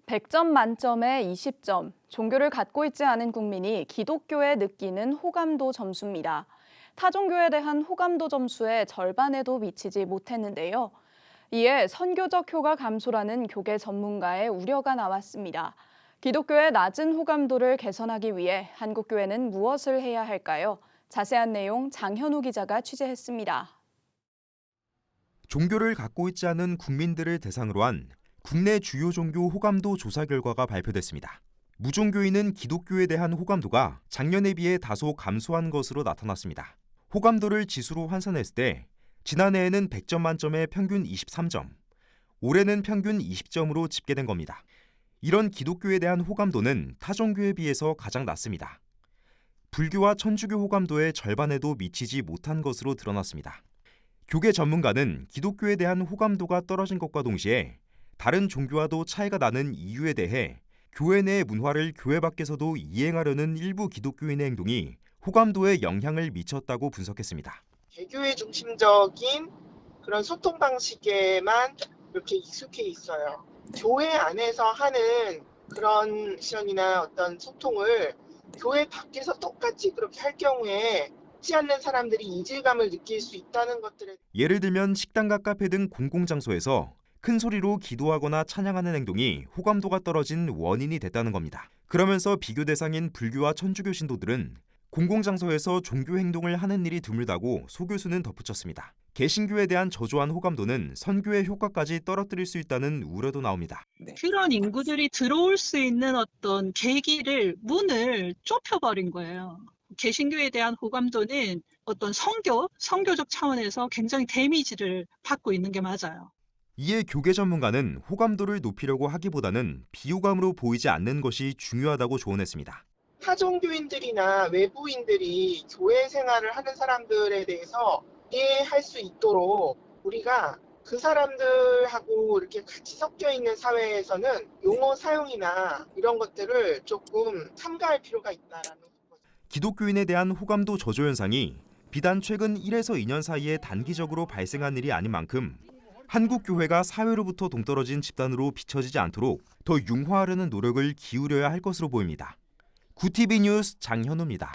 100점 만점에 20점, 종교를 갖고 있지 않은 국민이 기독교에 느끼는 호감도 점수입니다. 타 종교에 대한 호감도 점수의 절반에도 미치지 못했는데요. 이에 선교적 효과 감소라는 교계 전문가의 우려가 나왔습니다. 기독교의 낮은 호감도를 개선하기 위해 한국교회는 무엇을 해야 할까요? 자세한 내용 장현우 기자가 취재했습니다. 종교를 갖고 있지 않은 국민들을 대상으로 한 국내 주요 종교 호감도 조사 결과가 발표됐습니다. 무종교인은 기독교에 대한 호감도가 작년에 비해 다소 감소한 것으로 나타났습니다. 호감도를 지수로 환산했을 때 지난해에는 100점 만점에 평균 23점, 올해는 평균 20점으로 집계된 겁니다. 이런 기독교에 대한 호감도는 타 종교에 비해서 가장 낮습니다. 불교와 천주교 호감도의 절반에도 미치지 못한 것으로 드러났습니다. 교계 전문가는 기독교에 대한 호감도가 떨어진 것과 동시에 다른 종교와도 차이가 나는 이유에 대해 교회 내 문화를 교회 밖에서도 이행하려는 일부 기독교인의 행동이 호감도에 영향을 미쳤다고 분석했습니다. 개교회 중심적인 그런 소통 방식에만 이렇게 익숙해 있어요. 교회 안에서 하는 그런 액션이나 어떤 소통을 교회 밖에서 똑같이 그렇게 할 경우에 하지 않는 사람들이 이질감을 느낄 수 있다는 것들에 예를 들면 식당과 카페 등 공공장소에서 큰 소리로 기도하거나 찬양하는 행동이 호감도가 떨어진 원인이 됐다는 겁니다. 그러면서 비교 대상인 불교와 천주교 신도들은 공공장소에서 종교 행동을 하는 일이 드물다고 소 교수는 덧붙였습니다. 개신교에 대한 저조한 호감도는 선교의 효과까지 떨어뜨릴 수 있다는 우려도 나옵니다. 그런 인구들이 들어올 수 있는 어떤 계기를, 문을 좁혀버린 거예요. 개신교에 대한 호감도는 어떤 선교적 차원에서 굉장히 데미지를 받고 있는 게 맞아요. 이에 교계 전문가는 호감도를 높이려고 하기보다는 비호감으로 보이지 않는 것이 중요하다고 조언했습니다. 타종교인들이나 외부인들이 교회 생활을 하는 사람들에 대해서 이해할 수 있도록 우리가 그 사람들하고 이렇게 같이 섞여 있는 사회에서는 용어 사용이나 이런 것들을 조금 삼가할 필요가 있다라는 거죠. 기독교인에 대한 호감도 저조 현상이 비단 최근 1에서 2년 사이에 단기적으로 발생한 일이 아닌 만큼 한국 교회가 사회로부터 동떨어진 집단으로 비춰지지 않도록 더 융화하려는 노력을 기울여야 할 것으로 보입니다. 구티비 뉴스 장현우입니다.